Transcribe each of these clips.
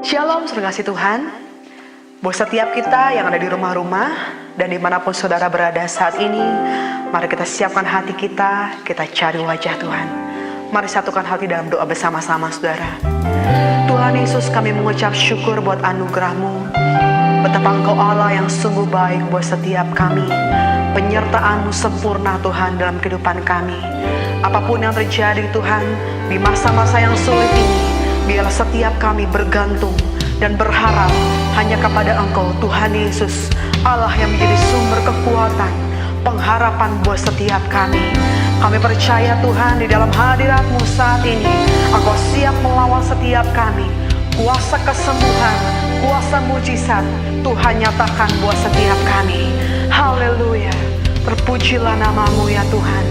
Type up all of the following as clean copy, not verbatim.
Shalom, saudara kasih Tuhan. Buat setiap kita yang ada di rumah-rumah dan dimanapun saudara berada saat ini, mari kita siapkan hati kita cari wajah Tuhan. Mari satukan hati dalam doa bersama-sama saudara. Tuhan Yesus, kami mengucap syukur buat anugerah-Mu. Betapa Engkau Allah yang sungguh baik buat setiap kami. Penyertaan-Mu sempurna Tuhan dalam kehidupan kami. Apapun yang terjadi Tuhan, di masa-masa yang sulit ini, biarlah setiap kami bergantung dan berharap hanya kepada Engkau Tuhan Yesus, Allah yang menjadi sumber kekuatan, pengharapan buat setiap kami. Kami percaya Tuhan, di dalam hadirat-Mu saat ini Engkau siap melawan setiap kami. Kuasa kesembuhan, kuasa mujizat Tuhan nyatakan buat setiap kami. Haleluya. Terpujilah nama-Mu ya Tuhan,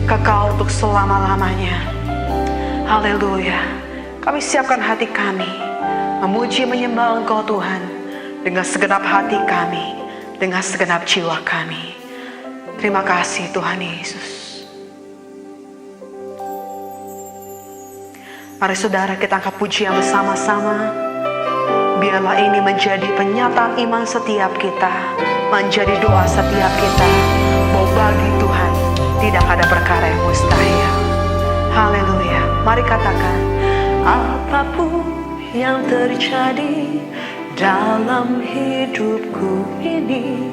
kekal untuk selama-lamanya. Haleluya. Kami siapkan hati kami, memuji menyembah Engkau Tuhan, dengan segenap hati kami, dengan segenap jiwa kami. Terima kasih Tuhan Yesus. Mari saudara kita angkat pujian bersama-sama. Biarlah ini menjadi penyataan iman setiap kita, menjadi doa setiap kita, bahwa bagi Tuhan tidak ada perkara yang mustahil. Haleluya. Mari katakan, apapun yang terjadi dalam hidupku ini,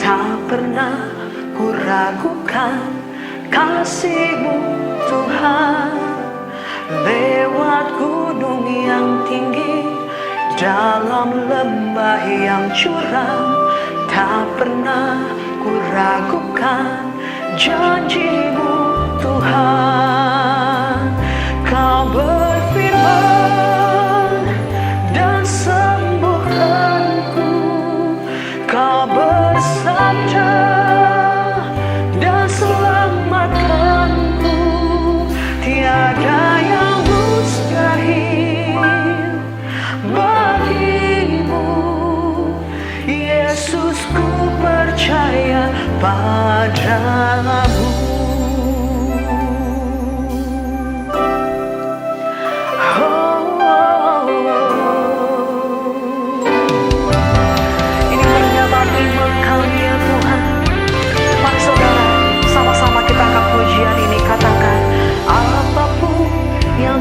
tak pernah ku ragukan kasih-Mu Tuhan. Lewat gunung yang tinggi, dalam lembah yang curam, tak pernah ku ragukan janji-Mu Tuhan. Kau berfirman dan sembuhkanku, Kau bersabda dan selamatkanku. Tiada yang mustahil bagimu, Yesus, ku percaya padamu.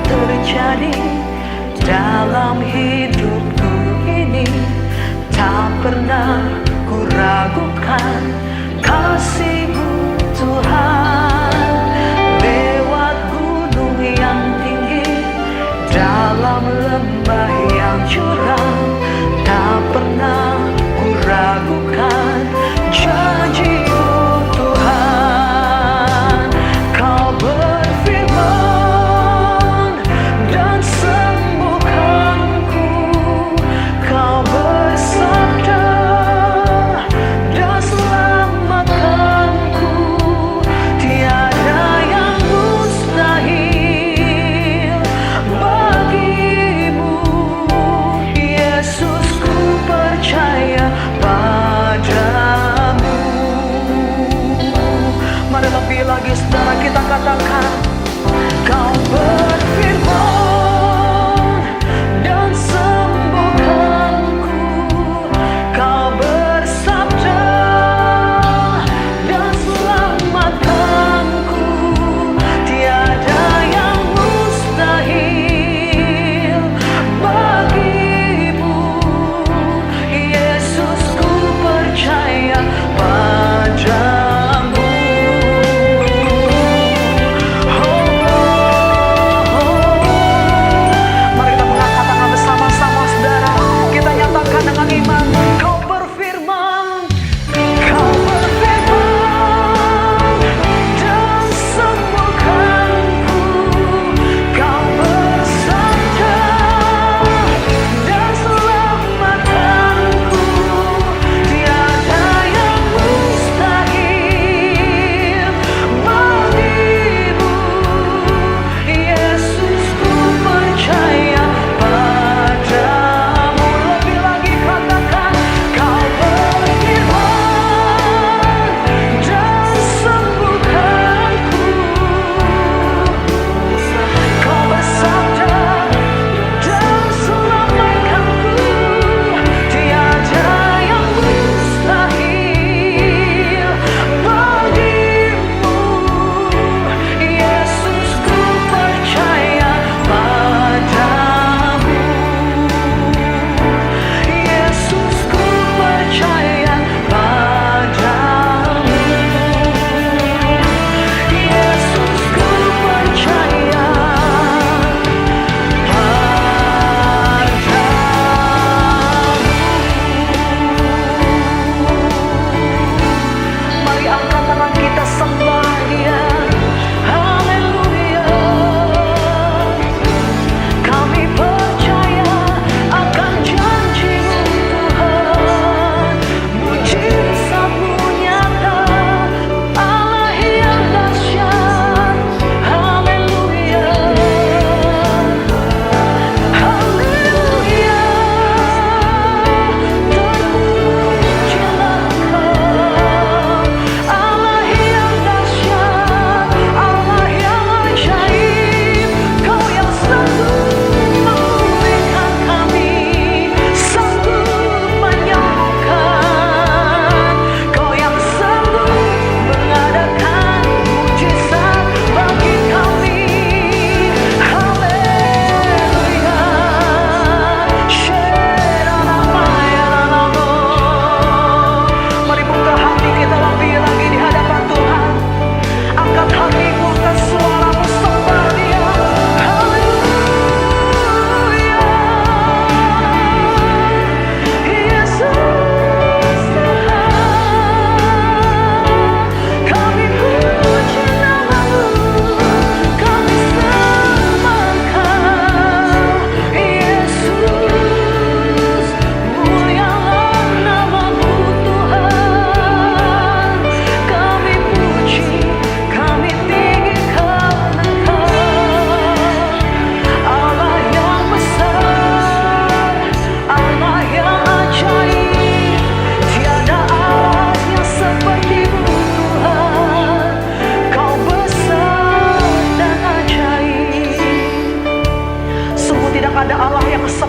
Terjadi dalam hidupku ini, tak pernah ku ragukan kasih-Mu Tuhan. Lewat gunung yang tinggi, dalam lembah yang curam, tak pernah ku ragukan janji-Mu Tuhan. Kau bersabda dan selamatkanku.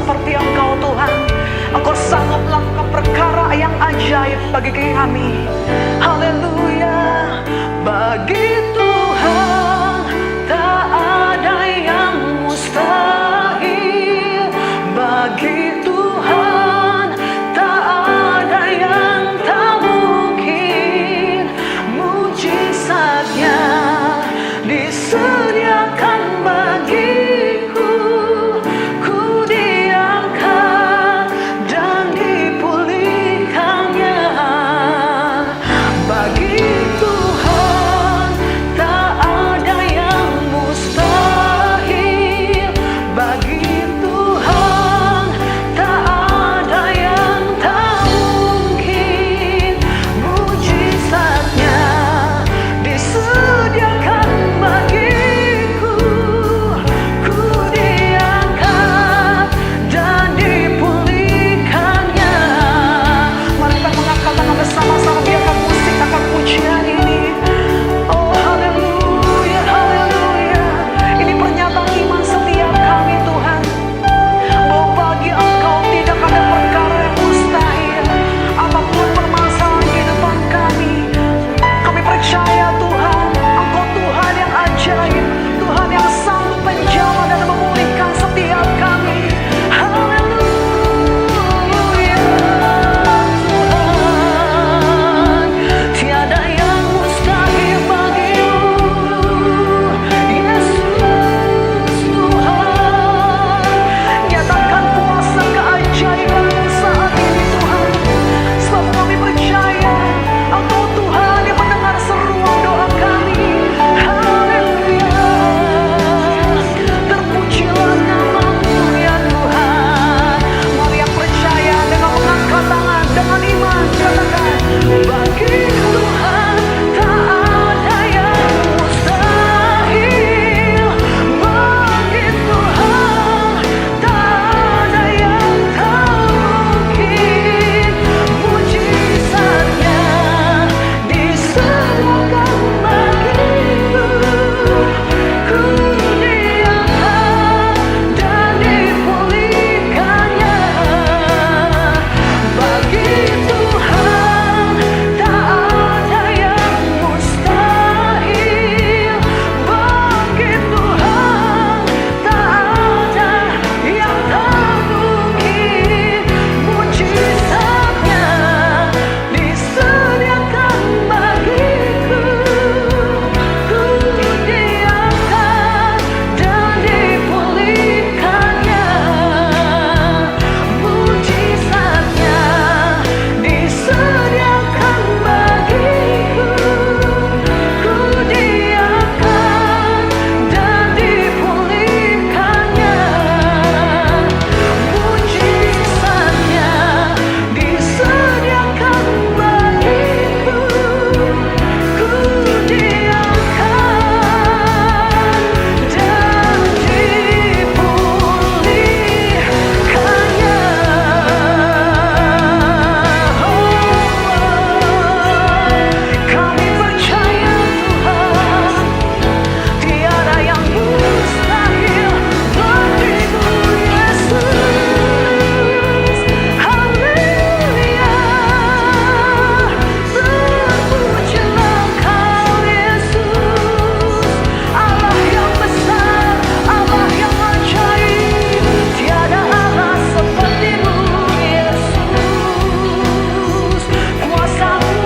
seperti Engkau Tuhan. Engkau sanggup melakukan perkara yang ajaib bagi kami. Haleluya. Bagi Tuhan tak ada yang mustahil. Bagi Tuhan tak ada yang tak mungkin. Mujizatnya disediakan bagiku. Ku diangkat dan dipulihkannya. Bagi Tuhan tak ada yang mustahil. Bagi Tuhan tak ada yang tak mungkin. Mujizatnya disediakan bagiku. Ku diangkat dan dipulihkannya. Mari kita mengangkat tangan bersama-sama, biarkan musik akan pujian ini. Oh haleluya, haleluya. Ini pernyataan iman setiap kami Tuhan, bahwa bagi Engkau tidak ada perkara yang mustahil. Apapun permasalahan kehidupan kami percaya Tuhan, Engkau Tuhan yang ajaib, Tuhan yang sanggup menjawab dan memulihkan setiap kami. Haleluya Tuhan, tiada yang mustahil bagimu. Yesus Tuhan, nyatakan kuasa keajaiban-Mu saat ini Tuhan. Sebab kami percaya Engkau Tuhan yang mendengar seruan doa kami. Haleluya. Terpujilah nama-Mu ya Tuhan. Mari yang percaya dengan mengangkat tangan, dengan iman katakan, bagi Tuhan tak ada yang mustahil. Bagi Tuhan tak ada yang tak mungkin. Mujizatnya disediakan bagiku. Ku diangkat dan dipulihkannya. Bagi Tuhan tak ada yang mustahil. Bagi Tuhan tak ada yang tak mungkin. Mujizatnya disediakan bagiku. Ku diangkat dan dipulihkannya. Mujizatnya disediakan bagiku. Ku diangkat dan dipulihkannya. Mujizatnya disediakan bagiku. Ku diangkat dan dipulihkannya. Kami percaya Tuhan, tiada yang mustahil bagimu Yesus. Haleluya. Terpujilah Kau Yesus, Allah yang besar, Allah yang ajaib. Tiada Allah seperti-Mu Yesus. Kuasa-Mu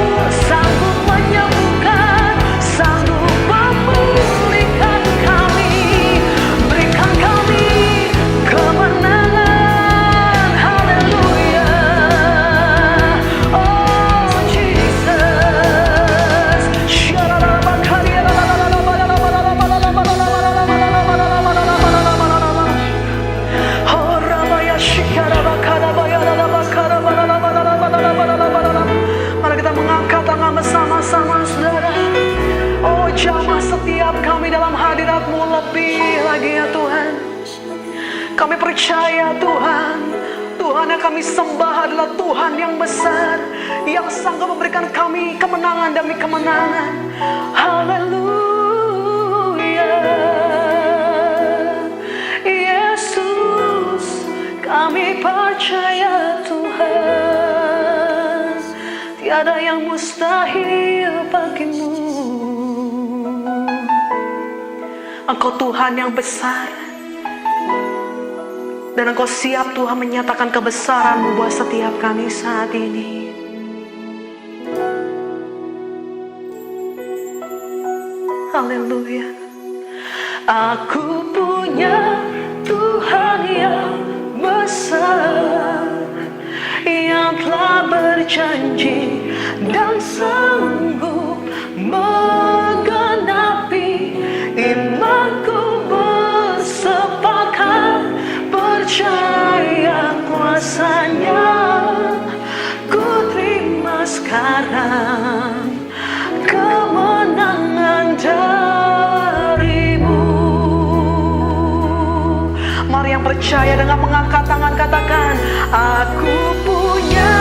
sanggup menyembuhkan, sanggup memulihkan kami. Berikan kami kemenangan. Haleluya. Oh Jesus. Mari kita mengangkat tangan bersama-sama saudara. Oh jamah setiap kami dalam hadirat-Mu lebih lagi ya Tuhan. Kami percaya Tuhan, Tuhan yang kami sembah adalah Tuhan yang besar, yang sanggup memberikan kami kemenangan demi kemenangan. Haleluya. Yesus, kami Kami percaya Tuhan, tiada yang mustahil bagimu. Engkau Tuhan yang besar, dan Engkau siap Tuhan menyatakan kebesaran-Mu buat setiap kami saat ini. Haleluya. Aku punya Tuhan yang besar, yang telah berjanji dan sanggup menggenapi imanku, bersepakat percaya kuasa-Nya. Ku terima sekarang kemenangan dari-Mu. Mari yang percaya dengan mengangkat tangan katakan, aku punya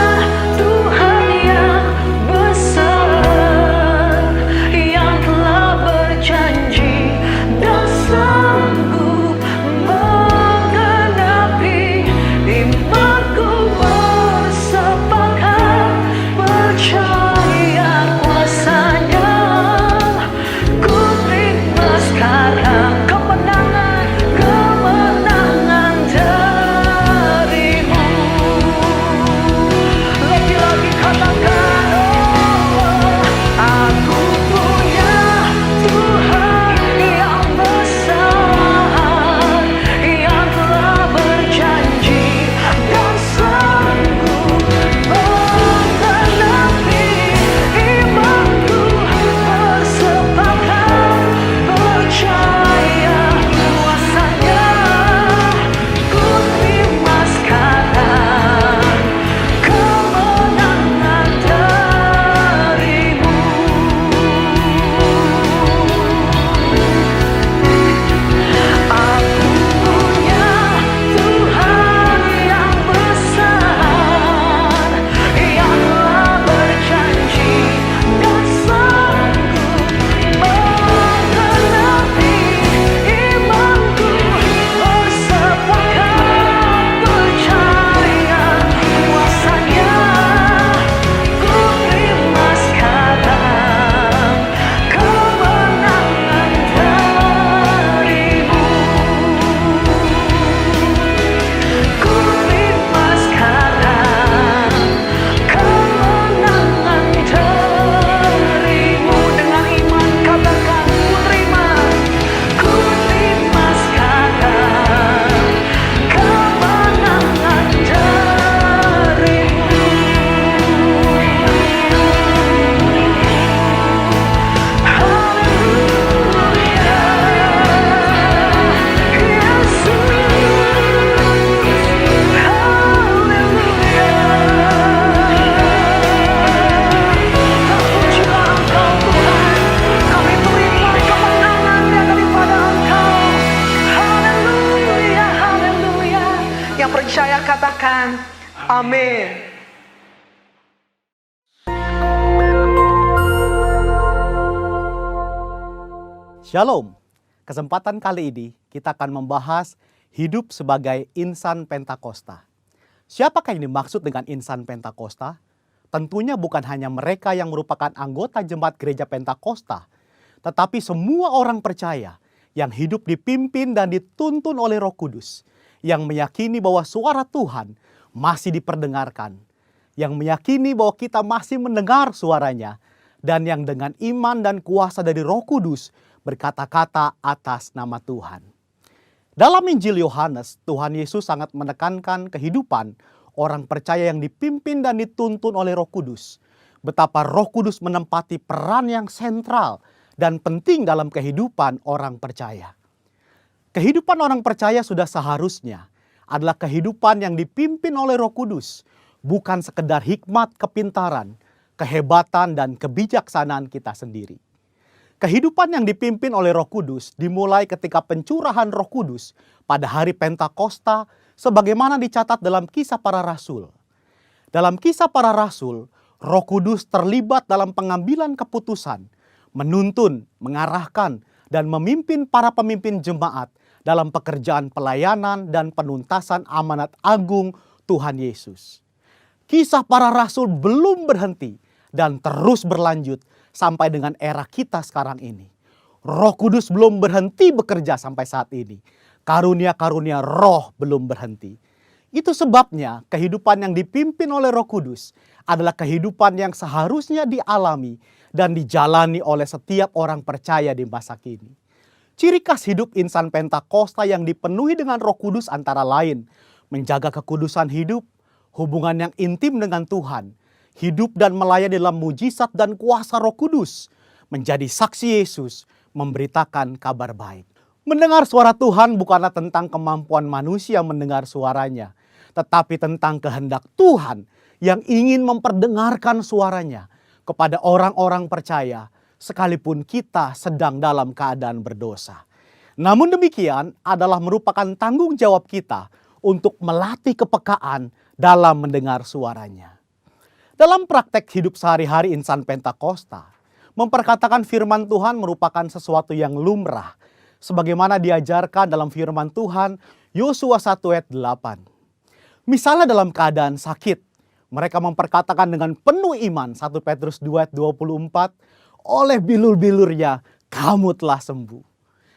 Tuhan yang besar, yang telah berjanji dan sanggup menggenapi imanku, bersepakat percaya kuasa-Nya. Ku terima sekarang kemenangan dari-Mu. Lagi-lagi katakan, oh, aku punya Tuhan yang besar, yang telah berjanji dan sanggup menggenapi imanku, bersepakat percaya kuasa-Nya. Ku terima sekarang kemenangan dari-Mu. Aku punya Tuhan yang besar, yang telah berjanji dan sanggup menggenapi imanku, bersepakat percaya kuasa-Nya. Ku terima sekarang kemenangan dari-Mu. Ku terima sekarang kemenangan dari-Mu. Dengan iman katakan, ku terima sekarang kemenangan dari-Mu. Haleluya, Yesus. Haleluya. Terpujilah Engkau Tuhan, kami terima kemenangannya daripada Engkau. Haleluya, haleluya. Yang percaya katakan, amin. Shalom. Kesempatan kali ini kita akan membahas hidup sebagai insan Pentakosta. Siapakah yang dimaksud dengan insan Pentakosta? Tentunya bukan hanya mereka yang merupakan anggota jemaat gereja Pentakosta, tetapi semua orang percaya yang hidup dipimpin dan dituntun oleh Roh Kudus, yang meyakini bahwa suara Tuhan masih diperdengarkan, yang meyakini bahwa kita masih mendengar suaranya, dan yang dengan iman dan kuasa dari Roh Kudus berkata-kata atas nama Tuhan. Dalam Injil Yohanes, Tuhan Yesus sangat menekankan kehidupan orang percaya yang dipimpin dan dituntun oleh Roh Kudus. Betapa Roh Kudus menempati peran yang sentral dan penting dalam kehidupan orang percaya. Kehidupan orang percaya sudah seharusnya adalah kehidupan yang dipimpin oleh Roh Kudus, bukan sekedar hikmat, kepintaran, kehebatan, dan kebijaksanaan kita sendiri. Kehidupan yang dipimpin oleh Roh Kudus dimulai ketika pencurahan Roh Kudus pada hari Pentakosta sebagaimana dicatat dalam Kisah Para Rasul. Dalam Kisah Para Rasul, Roh Kudus terlibat dalam pengambilan keputusan, menuntun, mengarahkan, dan memimpin para pemimpin jemaat dalam pekerjaan pelayanan dan penuntasan amanat agung Tuhan Yesus. Kisah para rasul belum berhenti dan terus berlanjut sampai dengan era kita sekarang ini. Roh Kudus belum berhenti bekerja sampai saat ini. Karunia-karunia roh belum berhenti. Itu sebabnya kehidupan yang dipimpin oleh Roh Kudus adalah kehidupan yang seharusnya dialami dan dijalani oleh setiap orang percaya di masa kini. Ciri khas hidup insan Pentakosta yang dipenuhi dengan Roh Kudus antara lain menjaga kekudusan hidup, hubungan yang intim dengan Tuhan, hidup dan melayani dalam mujizat dan kuasa Roh Kudus, menjadi saksi Yesus, memberitakan kabar baik. Mendengar suara Tuhan bukanlah tentang kemampuan manusia mendengar suaranya, tetapi tentang kehendak Tuhan yang ingin memperdengarkan suaranya kepada orang-orang percaya, sekalipun kita sedang dalam keadaan berdosa. Namun demikian adalah merupakan tanggung jawab kita untuk melatih kepekaan dalam mendengar suaranya. Dalam praktek hidup sehari-hari insan Pentakosta, memperkatakan firman Tuhan merupakan sesuatu yang lumrah, sebagaimana diajarkan dalam firman Tuhan Yosua 1 ayat 8. Misalnya dalam keadaan sakit, mereka memperkatakan dengan penuh iman 1 Petrus 2 ayat 24, oleh bilur-bilurnya kamu telah sembuh.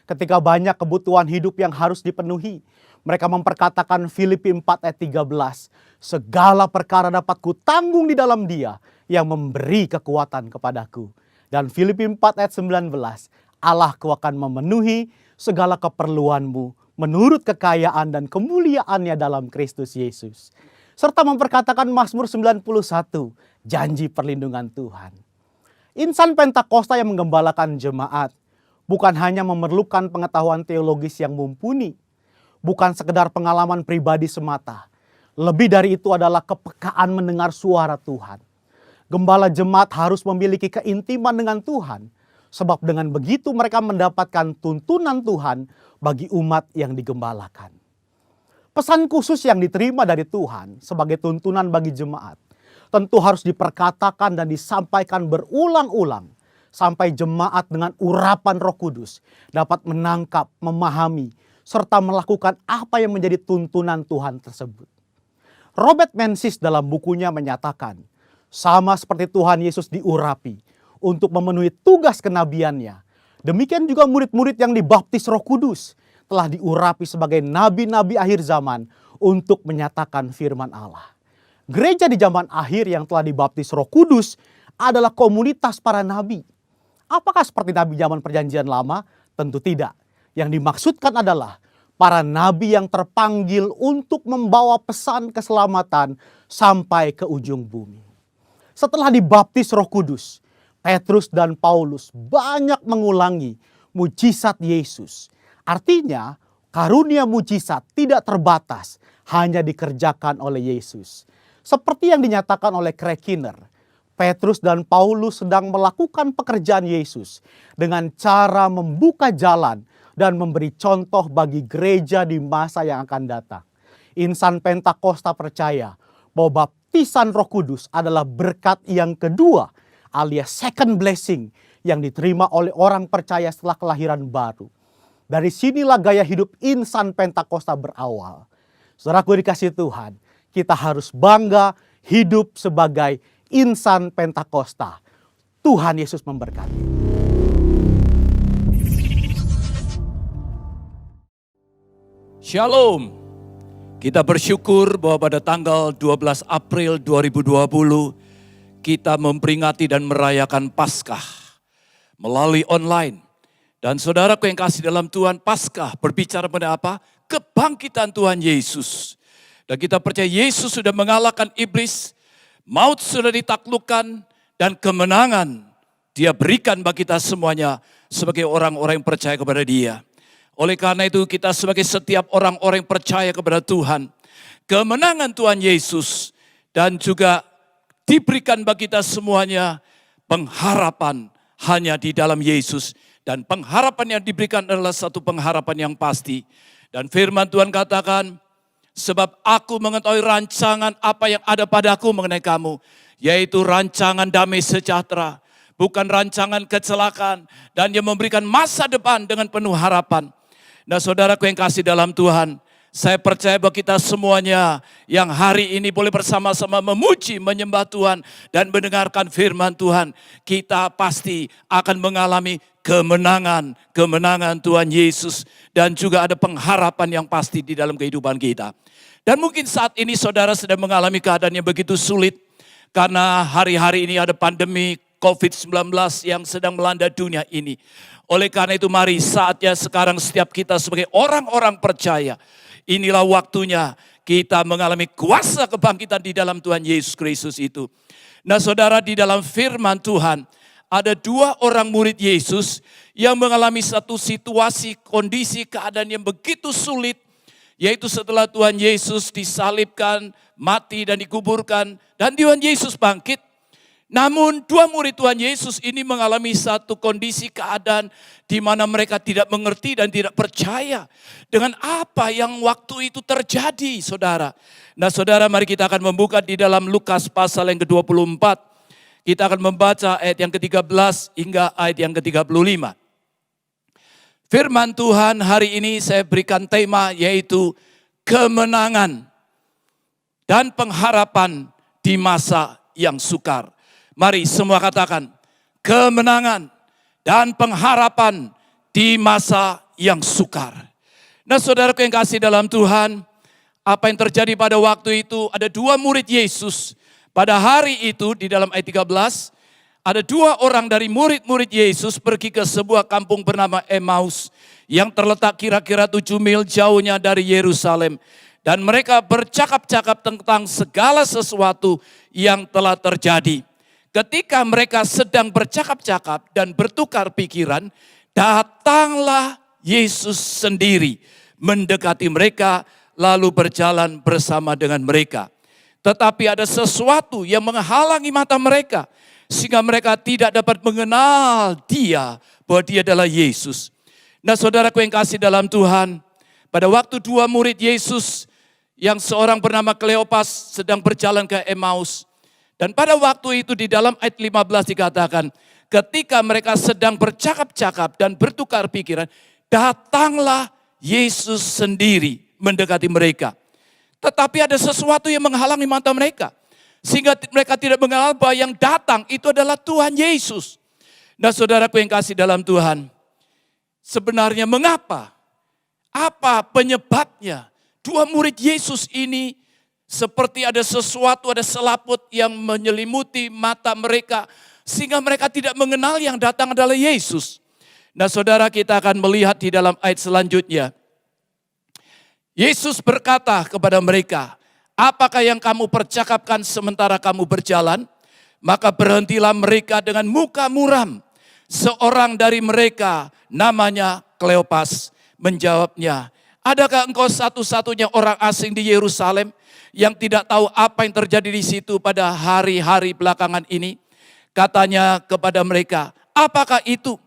Ketika banyak kebutuhan hidup yang harus dipenuhi, mereka memperkatakan Filipi 4 ayat 13, segala perkara dapat kutanggung di dalam Dia yang memberi kekuatan kepadaku. Dan Filipi 4 ayat 19, Allahku akan memenuhi segala keperluanmu menurut kekayaan dan kemuliaannya dalam Kristus Yesus. Serta memperkatakan Mazmur 91, janji perlindungan Tuhan. Insan Pentakosta yang menggembalakan jemaat bukan hanya memerlukan pengetahuan teologis yang mumpuni, bukan sekedar pengalaman pribadi semata. Lebih dari itu adalah kepekaan mendengar suara Tuhan. Gembala jemaat harus memiliki keintiman dengan Tuhan, sebab dengan begitu mereka mendapatkan tuntunan Tuhan bagi umat yang digembalakan. Pesan khusus yang diterima dari Tuhan sebagai tuntunan bagi jemaat tentu harus diperkatakan dan disampaikan berulang-ulang sampai jemaat dengan urapan Roh Kudus dapat menangkap, memahami, serta melakukan apa yang menjadi tuntunan Tuhan tersebut. Robert Menzies dalam bukunya menyatakan, sama seperti Tuhan Yesus diurapi untuk memenuhi tugas kenabiannya, demikian juga murid-murid yang dibaptis Roh Kudus telah diurapi sebagai nabi-nabi akhir zaman untuk menyatakan firman Allah. Gereja di zaman akhir yang telah dibaptis Roh Kudus adalah komunitas para nabi. Apakah seperti nabi zaman Perjanjian Lama? Tentu tidak. Yang dimaksudkan adalah para nabi yang terpanggil untuk membawa pesan keselamatan sampai ke ujung bumi. Setelah dibaptis Roh Kudus, Petrus dan Paulus banyak mengulangi mujizat Yesus. Artinya, karunia mujizat tidak terbatas, hanya dikerjakan oleh Yesus. Seperti yang dinyatakan oleh Craig Keener, Petrus dan Paulus sedang melakukan pekerjaan Yesus dengan cara membuka jalan dan memberi contoh bagi gereja di masa yang akan datang. Insan Pentakosta percaya bahwa baptisan Roh Kudus adalah berkat yang kedua alias second blessing yang diterima oleh orang percaya setelah kelahiran baru. Dari sinilah gaya hidup insan Pentakosta berawal. Saudaraku dikasihi Tuhan, kita harus bangga hidup sebagai insan Pentakosta. Tuhan Yesus memberkati. Shalom. Kita bersyukur bahwa pada tanggal 12 April 2020 kita memperingati dan merayakan Paskah melalui online. Dan saudaraku yang kasih dalam Tuhan, Paskah berbicara pada apa? Kebangkitan Tuhan Yesus. Dan kita percaya Yesus sudah mengalahkan iblis, maut sudah ditaklukkan, dan kemenangan Dia berikan bagi kita semuanya sebagai orang-orang yang percaya kepada Dia. Oleh karena itu kita sebagai setiap orang-orang yang percaya kepada Tuhan, kemenangan Tuhan Yesus dan juga diberikan bagi kita semuanya pengharapan hanya di dalam Yesus. Dan pengharapan yang diberikan adalah satu pengharapan yang pasti. Dan firman Tuhan katakan, sebab aku mengetahui rancangan apa yang ada padaku mengenai kamu, yaitu rancangan damai sejahtera, bukan rancangan kecelakaan. Dan Dia memberikan masa depan dengan penuh harapan. Nah saudaraku yang kasih dalam Tuhan, saya percaya bahwa kita semuanya yang hari ini boleh bersama-sama memuji, menyembah Tuhan dan mendengarkan firman Tuhan. Kita pasti akan mengalami kemenangan, kemenangan Tuhan Yesus. Dan juga ada pengharapan yang pasti di dalam kehidupan kita. Dan mungkin saat ini saudara sedang mengalami keadaan yang begitu sulit. Karena hari-hari ini ada pandemi COVID-19 yang sedang melanda dunia ini. Oleh karena itu mari saatnya sekarang setiap kita sebagai orang-orang percaya. Inilah waktunya kita mengalami kuasa kebangkitan di dalam Tuhan Yesus Kristus itu. Nah saudara, di dalam firman Tuhan ada 2 orang murid Yesus yang mengalami satu situasi, kondisi, keadaan yang begitu sulit. Yaitu setelah Tuhan Yesus disalibkan, mati dan dikuburkan. Dan Tuhan Yesus bangkit. Namun 2 murid Tuhan Yesus ini mengalami satu kondisi keadaan di mana mereka tidak mengerti dan tidak percaya dengan apa yang waktu itu terjadi, saudara. Nah saudara, mari kita akan membuka di dalam Lukas pasal yang ke-24. Kita akan membaca ayat yang ke-13 hingga ayat yang ke-35. Firman Tuhan hari ini saya berikan tema yaitu kemenangan dan pengharapan di masa yang sukar. Mari semua katakan, kemenangan dan pengharapan di masa yang sukar. Nah saudaraku yang kasih dalam Tuhan, apa yang terjadi pada waktu itu, ada 2 murid Yesus. Pada hari itu di dalam ayat 13, ada 2 orang dari murid-murid Yesus pergi ke sebuah kampung bernama Emmaus yang terletak kira-kira 7 mil jauhnya dari Yerusalem. Dan mereka bercakap-cakap tentang segala sesuatu yang telah terjadi. Ketika mereka sedang bercakap-cakap dan bertukar pikiran, datanglah Yesus sendiri mendekati mereka lalu berjalan bersama dengan mereka. Tetapi ada sesuatu yang menghalangi mata mereka sehingga mereka tidak dapat mengenal dia bahwa dia adalah Yesus. Nah saudaraku yang kasih dalam Tuhan, pada waktu 2 murid Yesus yang seorang bernama Kleopas sedang berjalan ke Emmaus. Dan pada waktu itu di dalam ayat 15 dikatakan, ketika mereka sedang bercakap-cakap dan bertukar pikiran, datanglah Yesus sendiri mendekati mereka. Tetapi ada sesuatu yang menghalangi mata mereka. Sehingga mereka tidak mengenal bahwa yang datang itu adalah Tuhan Yesus. Nah saudaraku yang kasih dalam Tuhan, sebenarnya mengapa? Apa penyebabnya? 2 murid Yesus ini seperti ada sesuatu, ada selaput yang menyelimuti mata mereka. Sehingga mereka tidak mengenal yang datang adalah Yesus. Nah saudara, kita akan melihat di dalam ayat selanjutnya. Yesus berkata kepada mereka, apakah yang kamu percakapkan sementara kamu berjalan? Maka berhentilah mereka dengan muka muram. Seorang dari mereka namanya Kleopas menjawabnya, adakah engkau satu-satunya orang asing di Yerusalem yang tidak tahu apa yang terjadi di situ pada hari-hari belakangan ini? Katanya kepada mereka, apakah itu?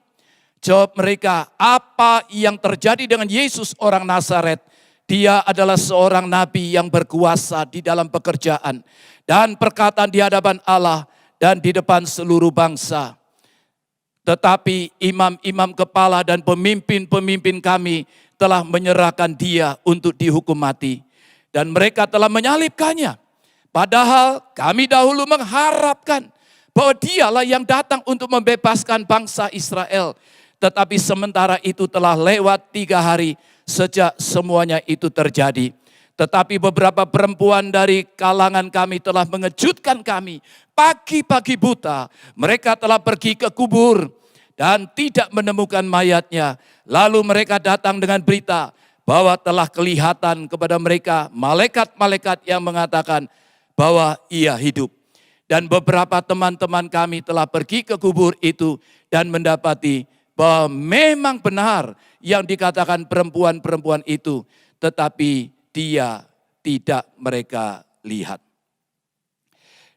Jawab mereka, apa yang terjadi dengan Yesus orang Nazaret? Dia adalah seorang nabi yang berkuasa di dalam pekerjaan dan perkataan di hadapan Allah dan di depan seluruh bangsa. Tetapi imam-imam kepala dan pemimpin-pemimpin kami telah menyerahkan dia untuk dihukum mati. Dan mereka telah menyalibkannya. Padahal kami dahulu mengharapkan bahwa dialah yang datang untuk membebaskan bangsa Israel. Tetapi sementara itu telah lewat 3 hari sejak semuanya itu terjadi. Tetapi beberapa perempuan dari kalangan kami telah mengejutkan kami. Pagi-pagi buta mereka telah pergi ke kubur dan tidak menemukan mayatnya. Lalu mereka datang dengan berita bahwa telah kelihatan kepada mereka malaikat-malaikat yang mengatakan bahwa ia hidup. Dan beberapa teman-teman kami telah pergi ke kubur itu dan mendapati bahwa memang benar yang dikatakan perempuan-perempuan itu, tetapi dia tidak mereka lihat.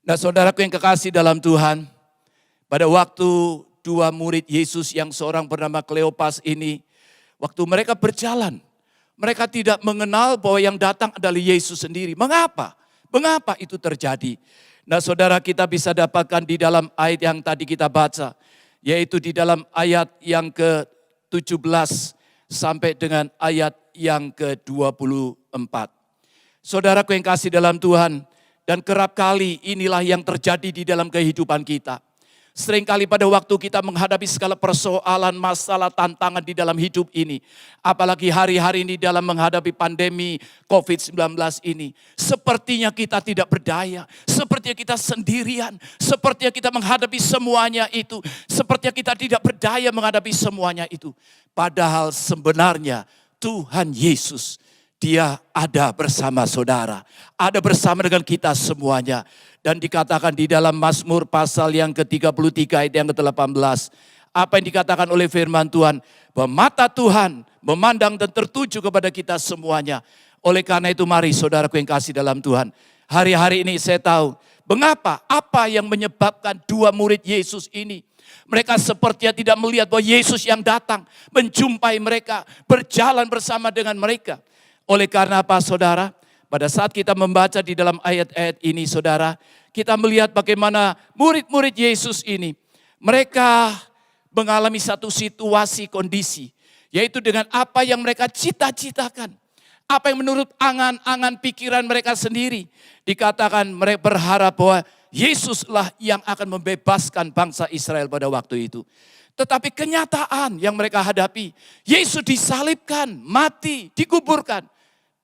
Nah saudaraku yang kekasih dalam Tuhan, pada waktu 2 murid Yesus yang seorang bernama Kleopas ini, waktu mereka berjalan, mereka tidak mengenal bahwa yang datang adalah Yesus sendiri. Mengapa? Mengapa itu terjadi? Nah saudara, kita bisa dapatkan di dalam ayat yang tadi kita baca, yaitu di dalam ayat yang ke-17 sampai dengan ayat yang ke-24. Saudaraku yang kasih dalam Tuhan, dan kerap kali inilah yang terjadi di dalam kehidupan kita. Seringkali pada waktu kita menghadapi segala persoalan, masalah, tantangan di dalam hidup ini. Apalagi hari-hari ini dalam menghadapi pandemi COVID-19 ini. Sepertinya kita tidak berdaya, sepertinya kita sendirian, sepertinya kita menghadapi semuanya itu. Sepertinya kita tidak berdaya menghadapi semuanya itu. Padahal sebenarnya Tuhan Yesus, Dia ada bersama saudara, ada bersama dengan kita semuanya. Dan dikatakan di dalam Mazmur pasal yang ke-33 ayat yang ke-18. Apa yang dikatakan oleh firman Tuhan? Bahwa mata Tuhan memandang dan tertuju kepada kita semuanya. Oleh karena itu mari saudaraku yang kasih dalam Tuhan. Hari-hari ini saya tahu mengapa, apa yang menyebabkan dua murid Yesus ini. Mereka sepertinya tidak melihat bahwa Yesus yang datang menjumpai mereka, berjalan bersama dengan mereka. Oleh karena apa saudara? Pada saat kita membaca di dalam ayat-ayat ini saudara, kita melihat bagaimana murid-murid Yesus ini, mereka mengalami satu situasi kondisi, yaitu dengan apa yang mereka cita-citakan. Apa yang menurut angan-angan pikiran mereka sendiri. Dikatakan mereka berharap bahwa Yesuslah yang akan membebaskan bangsa Israel pada waktu itu. Tetapi kenyataan yang mereka hadapi, Yesus disalibkan, mati, dikuburkan.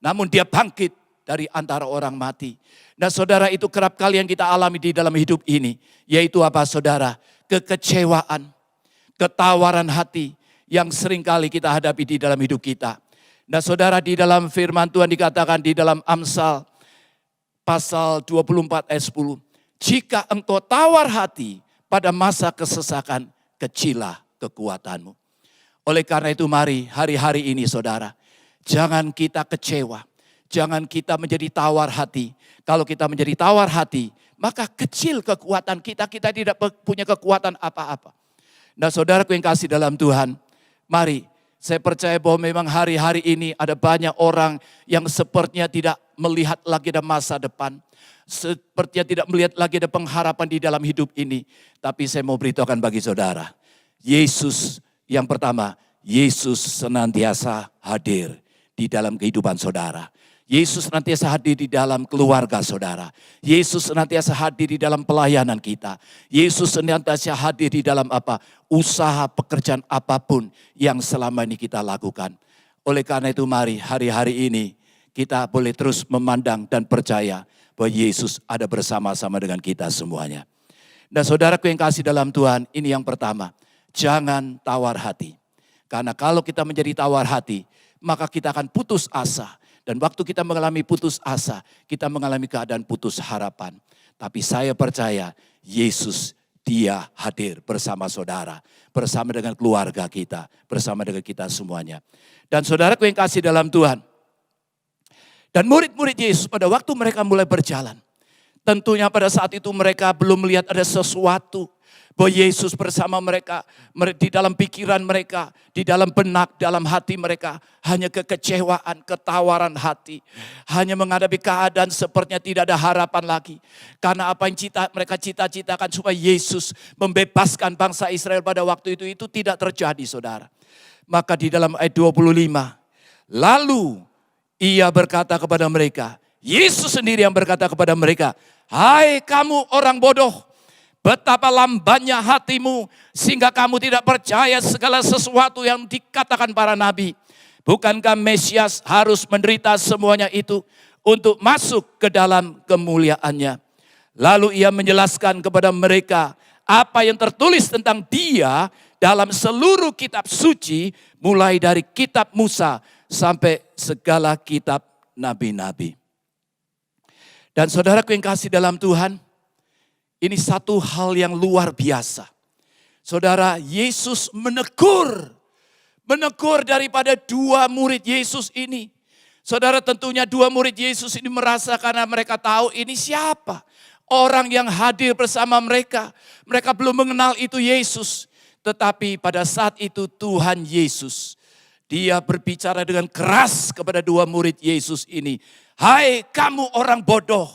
Namun dia bangkit dari antara orang mati. Nah saudara, itu kerap kali yang kita alami di dalam hidup ini. Yaitu apa saudara? Kekecewaan, ketawaran hati yang seringkali kita hadapi di dalam hidup kita. Nah saudara, di dalam firman Tuhan dikatakan di dalam Amsal pasal 24 ayat 10. Jika engkau tawar hati pada masa kesesakan, kecilah kekuatanmu. Oleh karena itu mari hari-hari ini saudara, jangan kita kecewa, jangan kita menjadi tawar hati. Kalau kita menjadi tawar hati, maka kecil kekuatan kita, kita tidak punya kekuatan apa-apa. Nah saudaraku yang kasih dalam Tuhan, mari saya percaya bahwa memang hari-hari ini ada banyak orang yang sepertinya tidak melihat lagi ada masa depan. Sepertinya tidak melihat lagi ada pengharapan di dalam hidup ini. Tapi saya mau beritahukan bagi saudara, Yesus yang pertama, Yesus senantiasa hadir di dalam kehidupan saudara. Yesus senantiasa hadir di dalam keluarga saudara. Yesus senantiasa hadir di dalam pelayanan kita. Yesus senantiasa hadir di dalam apa? Usaha pekerjaan apapun yang selama ini kita lakukan. Oleh karena itu mari hari-hari ini kita boleh terus memandang dan percaya bahwa Yesus ada bersama-sama dengan kita semuanya. Dan saudaraku yang kasih dalam Tuhan, ini yang pertama. Jangan tawar hati. Karena kalau kita menjadi tawar hati, maka kita akan putus asa. Dan waktu kita mengalami putus asa, kita mengalami keadaan putus harapan. Tapi saya percaya Yesus, Dia hadir bersama saudara, bersama dengan keluarga kita, bersama dengan kita semuanya. Dan saudaraku yang kasih dalam Tuhan, dan murid-murid Yesus pada waktu mereka mulai berjalan, tentunya pada saat itu mereka belum melihat ada sesuatu bahwa Yesus bersama mereka, di dalam pikiran mereka, di dalam benak, dalam hati mereka, hanya kekecewaan, ketawaran hati. Hanya menghadapi keadaan sepertinya tidak ada harapan lagi. Karena apa yang mereka cita-citakan supaya Yesus membebaskan bangsa Israel pada waktu itu tidak terjadi saudara. Maka di dalam ayat 25, lalu Ia berkata kepada mereka, Yesus sendiri yang berkata kepada mereka, hai kamu orang bodoh, betapa lambannya hatimu sehingga kamu tidak percaya segala sesuatu yang dikatakan para nabi. Bukankah Mesias harus menderita semuanya itu untuk masuk ke dalam kemuliaannya? Lalu ia menjelaskan kepada mereka apa yang tertulis tentang Dia dalam seluruh kitab suci, mulai dari kitab Musa sampai segala kitab nabi-nabi. Dan saudaraku yang kasih dalam Tuhan, ini satu hal yang luar biasa. Saudara, Yesus menegur daripada dua murid Yesus ini. Saudara, tentunya dua murid Yesus ini merasa karena mereka tahu ini siapa. Orang yang hadir bersama mereka. Mereka belum mengenal itu Yesus. Tetapi pada saat itu Tuhan Yesus, Dia berbicara dengan keras kepada dua murid Yesus ini. Hai kamu orang bodoh.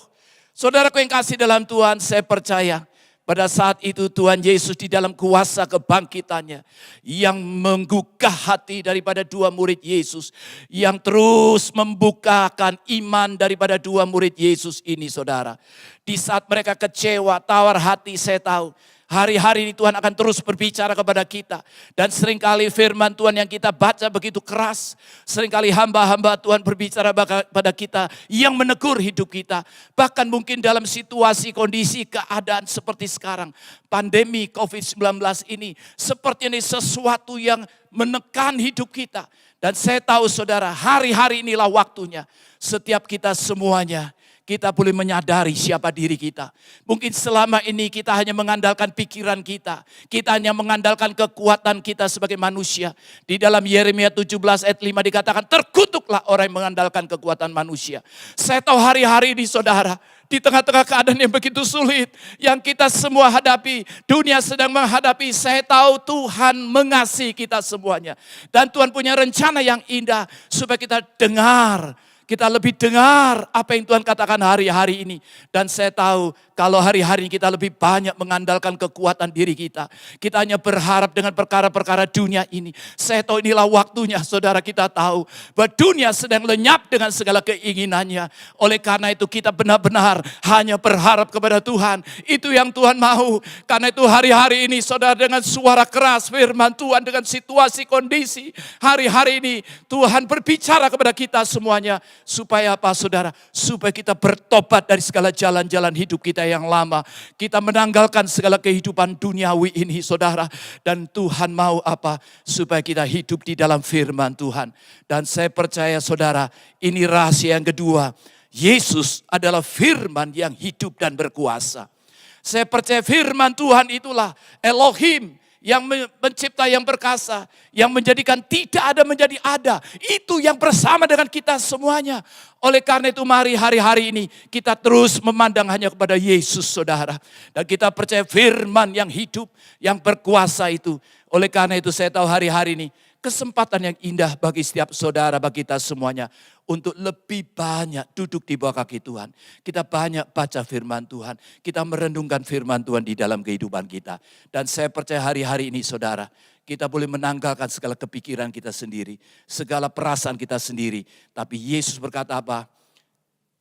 Saudaraku yang kasih dalam Tuhan, saya percaya Pada saat itu Tuhan Yesus di dalam kuasa kebangkitannya yang menggugah hati daripada dua murid Yesus. Yang terus membukakan iman daripada dua murid Yesus ini saudara. Di saat mereka kecewa, tawar hati, saya tahu hari-hari ini Tuhan akan terus berbicara kepada kita. Dan seringkali firman Tuhan yang kita baca begitu keras. Seringkali hamba-hamba Tuhan berbicara pada kita yang menegur hidup kita. Bahkan mungkin dalam situasi, kondisi, keadaan seperti sekarang. Pandemi COVID-19 ini seperti ini sesuatu yang menekan hidup kita. Dan saya tahu saudara, hari-hari inilah waktunya. Setiap kita semuanya, kita boleh menyadari siapa diri kita. Mungkin selama ini kita hanya mengandalkan pikiran kita. Kita hanya mengandalkan kekuatan kita sebagai manusia. Di dalam Yeremia 17 ayat 5 dikatakan, terkutuklah orang yang mengandalkan kekuatan manusia. Saya tahu hari-hari ini saudara, di tengah-tengah keadaan yang begitu sulit, yang kita semua hadapi, dunia sedang menghadapi, saya tahu Tuhan mengasihi kita semuanya. Dan Tuhan punya rencana yang indah supaya kita dengar. Kita lebih dengar apa yang Tuhan katakan hari-hari ini. Dan saya tahu kalau hari-hari ini kita lebih banyak mengandalkan kekuatan diri kita. Kita hanya berharap dengan perkara-perkara dunia ini. Saya tahu inilah waktunya saudara, kita tahu bahwa dunia sedang lenyap dengan segala keinginannya. Oleh karena itu kita benar-benar hanya berharap kepada Tuhan. Itu yang Tuhan mau. Karena itu hari-hari ini saudara, dengan suara keras firman Tuhan, dengan situasi kondisi hari-hari ini Tuhan berbicara kepada kita semuanya. Supaya apa saudara? Supaya kita bertobat dari segala jalan-jalan hidup kita yang lama. Kita menanggalkan segala kehidupan duniawi ini saudara. Dan Tuhan mau apa? Supaya kita hidup di dalam firman Tuhan. Dan saya percaya saudara, ini rahasia yang kedua. Yesus adalah firman yang hidup dan berkuasa. Saya percaya firman Tuhan itulah Elohim, yang mencipta yang perkasa, yang menjadikan tidak ada menjadi ada. Itu yang bersama dengan kita semuanya. Oleh karena itu mari hari-hari ini kita terus memandang hanya kepada Yesus saudara. Dan kita percaya firman yang hidup, yang berkuasa itu. Oleh karena itu saya tahu hari-hari ini kesempatan yang indah bagi setiap saudara, bagi kita semuanya. Untuk lebih banyak duduk di bawah kaki Tuhan. Kita banyak baca firman Tuhan. Kita merenungkan firman Tuhan di dalam kehidupan kita. Dan saya percaya hari-hari ini saudara, kita boleh menanggalkan segala kepikiran kita sendiri. Segala perasaan kita sendiri. Tapi Yesus berkata apa?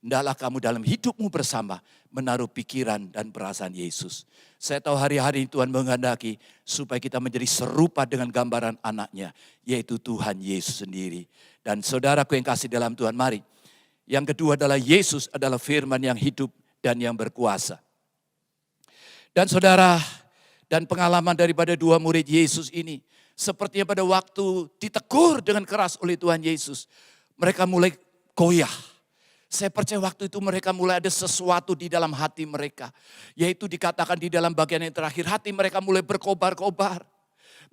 Hendaklah kamu dalam hidupmu bersama menaruh pikiran dan perasaan Yesus. Saya tahu hari-hari ini Tuhan menghendaki supaya kita menjadi serupa dengan gambaran anaknya. Yaitu Tuhan Yesus sendiri. Dan saudaraku yang kasih dalam Tuhan, mari. Yang kedua adalah Yesus adalah firman yang hidup dan yang berkuasa. Dan saudara, dan pengalaman daripada dua murid Yesus ini, sepertinya pada waktu ditegur dengan keras oleh Tuhan Yesus, mereka mulai goyah. Saya percaya waktu itu mereka mulai ada sesuatu di dalam hati mereka. Yaitu dikatakan di dalam bagian yang terakhir, hati mereka mulai berkobar-kobar.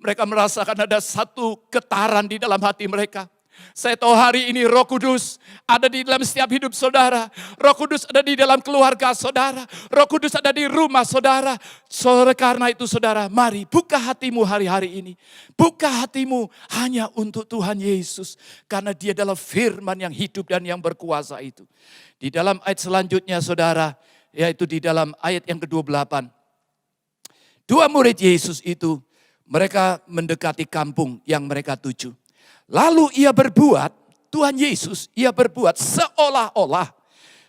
Mereka merasakan ada satu getaran di dalam hati mereka. Saya tahu hari ini Roh Kudus ada di dalam setiap hidup saudara. Roh Kudus ada di dalam keluarga saudara. Roh Kudus ada di rumah saudara. Oleh karena itu saudara, mari buka hatimu hari-hari ini. Buka hatimu hanya untuk Tuhan Yesus. Karena Dia adalah firman yang hidup dan yang berkuasa itu. Di dalam ayat selanjutnya saudara, yaitu di dalam ayat yang ke-28. Dua murid Yesus itu, mereka mendekati kampung yang mereka tuju. Lalu Tuhan Yesus berbuat seolah-olah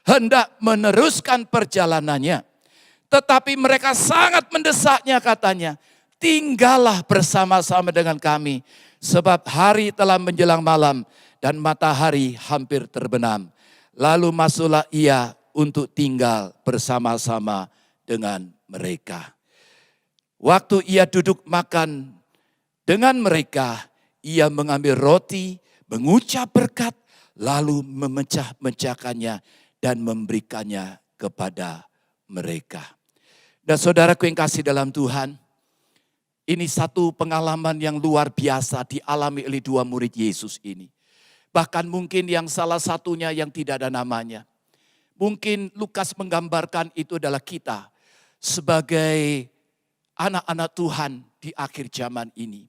hendak meneruskan perjalanannya. Tetapi mereka sangat mendesaknya katanya, tinggallah bersama-sama dengan kami. Sebab hari telah menjelang malam dan matahari hampir terbenam. Lalu masuklah ia untuk tinggal bersama-sama dengan mereka. Waktu ia duduk makan dengan mereka, ia mengambil roti, mengucap berkat, lalu memecah-mecahkannya dan memberikannya kepada mereka. Dan saudaraku yang kasih dalam Tuhan, ini satu pengalaman yang luar biasa dialami oleh dua murid Yesus ini. Bahkan mungkin yang salah satunya yang tidak ada namanya. Mungkin Lukas menggambarkan itu adalah kita sebagai anak-anak Tuhan di akhir zaman ini.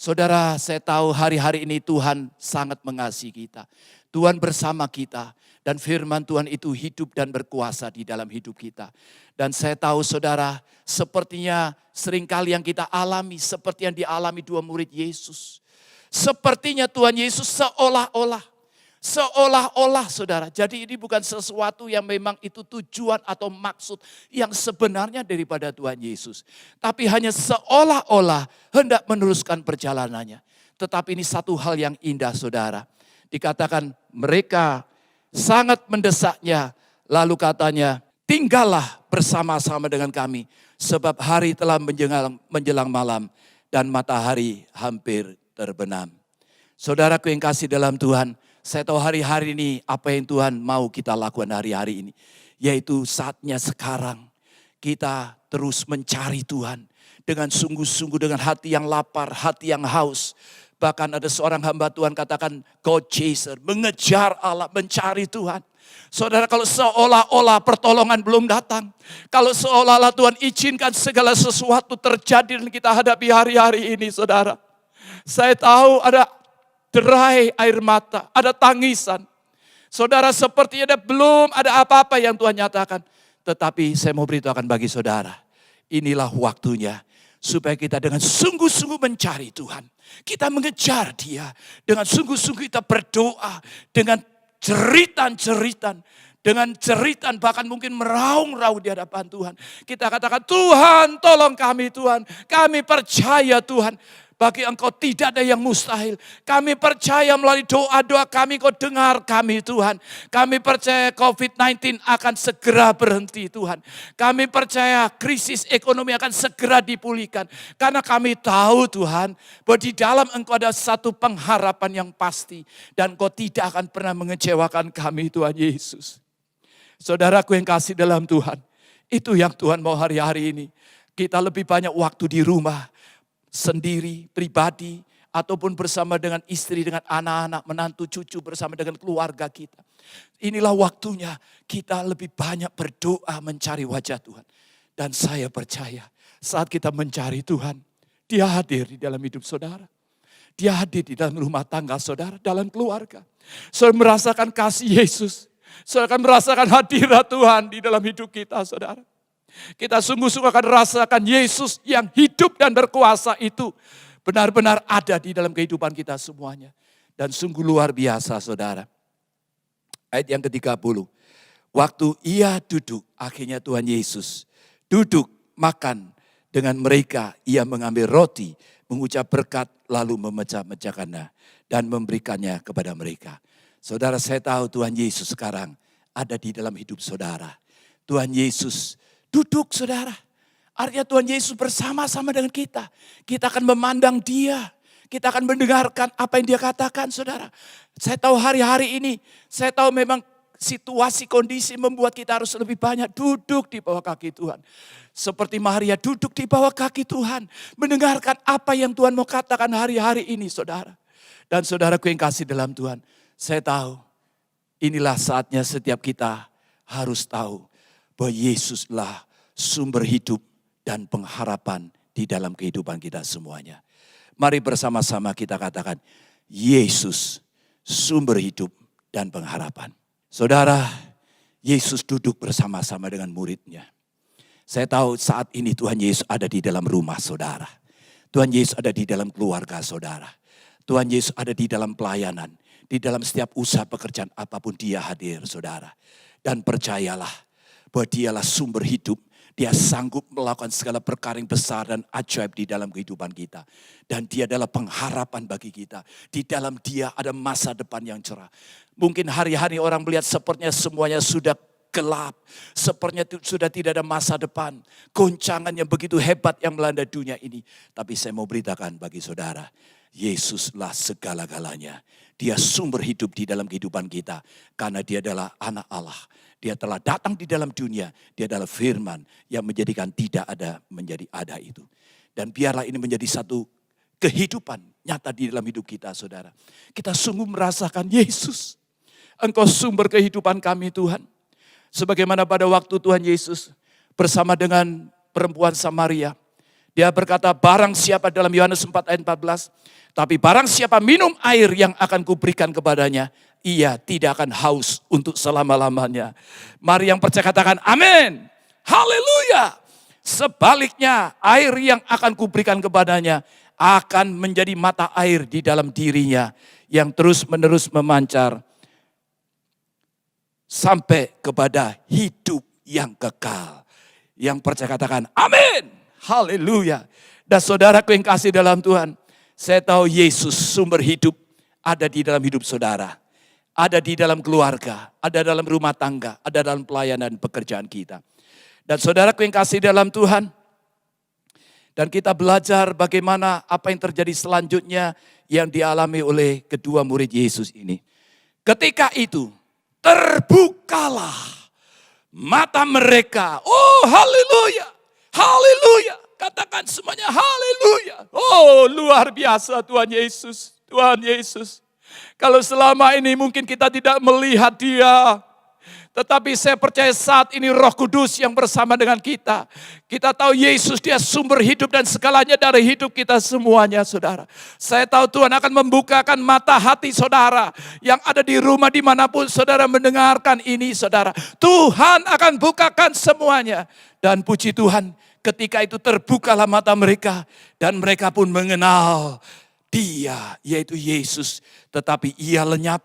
Saudara, saya tahu hari-hari ini Tuhan sangat mengasihi kita. Tuhan bersama kita. Dan firman Tuhan itu hidup dan berkuasa di dalam hidup kita. Dan saya tahu saudara, sepertinya seringkali yang kita alami seperti yang dialami dua murid Yesus. Sepertinya Tuhan Yesus seolah-olah saudara. Jadi ini bukan sesuatu yang memang itu tujuan atau maksud yang sebenarnya daripada Tuhan Yesus. Tapi hanya seolah-olah hendak meneruskan perjalanannya. Tetapi ini satu hal yang indah saudara. Dikatakan mereka sangat mendesaknya. Lalu katanya, tinggallah bersama-sama dengan kami. Sebab hari telah menjelang malam dan matahari hampir terbenam. Saudaraku yang kasih dalam Tuhan, saya tahu hari-hari ini apa yang Tuhan mau kita lakukan hari-hari ini. Yaitu saatnya sekarang kita terus mencari Tuhan. Dengan sungguh-sungguh, dengan hati yang lapar, hati yang haus. Bahkan ada seorang hamba Tuhan katakan God chaser, mengejar Allah, mencari Tuhan. Saudara, kalau seolah-olah pertolongan belum datang, kalau seolah-olah Tuhan izinkan segala sesuatu terjadi dan kita hadapi hari-hari ini saudara. Saya tahu ada derai air mata, ada tangisan. Saudara, sepertinya belum ada apa-apa yang Tuhan nyatakan. Tetapi saya mau beritahukan bagi saudara, inilah waktunya. Supaya kita dengan sungguh-sungguh mencari Tuhan. Kita mengejar Dia. Dengan sungguh-sungguh kita berdoa. Dengan jeritan-jeritan. Dengan jeritan bahkan mungkin meraung-raung di hadapan Tuhan. Kita katakan, Tuhan tolong kami Tuhan. Kami percaya Tuhan. Bagi Engkau tidak ada yang mustahil. Kami percaya melalui doa-doa kami Engkau dengar kami Tuhan. Kami percaya COVID-19 akan segera berhenti Tuhan. Kami percaya krisis ekonomi akan segera dipulihkan. Karena kami tahu Tuhan bahwa di dalam Engkau ada satu pengharapan yang pasti. Dan Engkau tidak akan pernah mengecewakan kami Tuhan Yesus. Saudaraku yang kasih dalam Tuhan. Itu yang Tuhan mau hari-hari ini. Kita lebih banyak waktu di rumah. Sendiri, pribadi, ataupun bersama dengan istri, dengan anak-anak, menantu, cucu, bersama dengan keluarga kita. Inilah waktunya kita lebih banyak berdoa mencari wajah Tuhan. Dan saya percaya saat kita mencari Tuhan, Dia hadir di dalam hidup saudara. Dia hadir di dalam rumah tangga saudara, dalam keluarga. Saudara merasakan kasih Yesus. Saudara akan merasakan hadirat Tuhan di dalam hidup kita saudara. Kita sungguh-sungguh akan rasakan Yesus yang hidup dan berkuasa itu benar-benar ada di dalam kehidupan kita semuanya. Dan sungguh luar biasa saudara. Ayat yang ke-30. Waktu ia duduk, akhirnya Tuhan Yesus duduk makan dengan mereka. Ia mengambil roti, mengucap berkat, lalu memecah-mecahkannya dan memberikannya kepada mereka. Saudara, saya tahu Tuhan Yesus sekarang ada di dalam hidup saudara. Tuhan Yesus duduk saudara. Artinya Tuhan Yesus bersama-sama dengan kita. Kita akan memandang Dia. Kita akan mendengarkan apa yang Dia katakan saudara. Saya tahu hari-hari ini. Saya tahu memang situasi kondisi membuat kita harus lebih banyak duduk di bawah kaki Tuhan. Seperti Maria duduk di bawah kaki Tuhan. Mendengarkan apa yang Tuhan mau katakan hari-hari ini saudara. Dan saudaraku yang kasih dalam Tuhan. Saya tahu inilah saatnya setiap kita harus tahu. Bahwa Yesuslah sumber hidup dan pengharapan di dalam kehidupan kita semuanya. Mari bersama-sama kita katakan, Yesus sumber hidup dan pengharapan. Saudara, Yesus duduk bersama-sama dengan muridnya. Saya tahu saat ini Tuhan Yesus ada di dalam rumah saudara. Tuhan Yesus ada di dalam keluarga saudara. Tuhan Yesus ada di dalam pelayanan. Di dalam setiap usaha pekerjaan apapun Dia hadir saudara. Dan percayalah. Bahwa Dialah sumber hidup. Dia sanggup melakukan segala perkara yang besar dan ajaib di dalam kehidupan kita. Dan Dia adalah pengharapan bagi kita. Di dalam Dia ada masa depan yang cerah. Mungkin hari-hari orang melihat sepertinya semuanya sudah gelap. Sepertinya sudah tidak ada masa depan. Goncangan yang begitu hebat yang melanda dunia ini. Tapi saya mau beritakan bagi saudara. Yesuslah segala-galanya. Dia sumber hidup di dalam kehidupan kita. Karena Dia adalah anak Allah. Dia telah datang di dalam dunia. Dia adalah firman yang menjadikan tidak ada menjadi ada itu. Dan biarlah ini menjadi satu kehidupan nyata di dalam hidup kita saudara. Kita sungguh merasakan Yesus. Engkau sumber kehidupan kami Tuhan. Sebagaimana pada waktu Tuhan Yesus bersama dengan perempuan Samaria. Dia berkata barang siapa dalam Yohanes 4 ayat 14. Tapi barang siapa minum air yang akan kuberikan kepadanya ia tidak akan haus untuk selama-lamanya. Mari yang percaya katakan amin. Haleluya. Sebaliknya air yang akan kuberikan kepadanya akan menjadi mata air di dalam dirinya yang terus-menerus memancar sampai kepada hidup yang kekal. Yang percaya katakan amin. Haleluya. Dan saudaraku yang kasih dalam Tuhan, saya tahu Yesus sumber hidup ada di dalam hidup saudara. Ada di dalam keluarga, ada dalam rumah tangga, ada dalam pelayanan pekerjaan kita. Dan saudaraku yang kasih dalam Tuhan, dan kita belajar bagaimana apa yang terjadi selanjutnya yang dialami oleh kedua murid Yesus ini. Ketika itu terbukalah mata mereka. Oh haleluya, haleluya. Katakan semuanya haleluya. Oh luar biasa Tuhan Yesus, Tuhan Yesus. Kalau selama ini mungkin kita tidak melihat Dia, tetapi saya percaya saat ini Roh Kudus yang bersama dengan kita. Kita tahu Yesus Dia sumber hidup dan segalanya dari hidup kita semuanya saudara. Saya tahu Tuhan akan membukakan mata hati saudara yang ada di rumah dimanapun saudara mendengarkan ini saudara. Tuhan akan bukakan semuanya. Dan puji Tuhan ketika itu terbukalah mata mereka dan mereka pun mengenal Dia yaitu Yesus. Tetapi Ia lenyap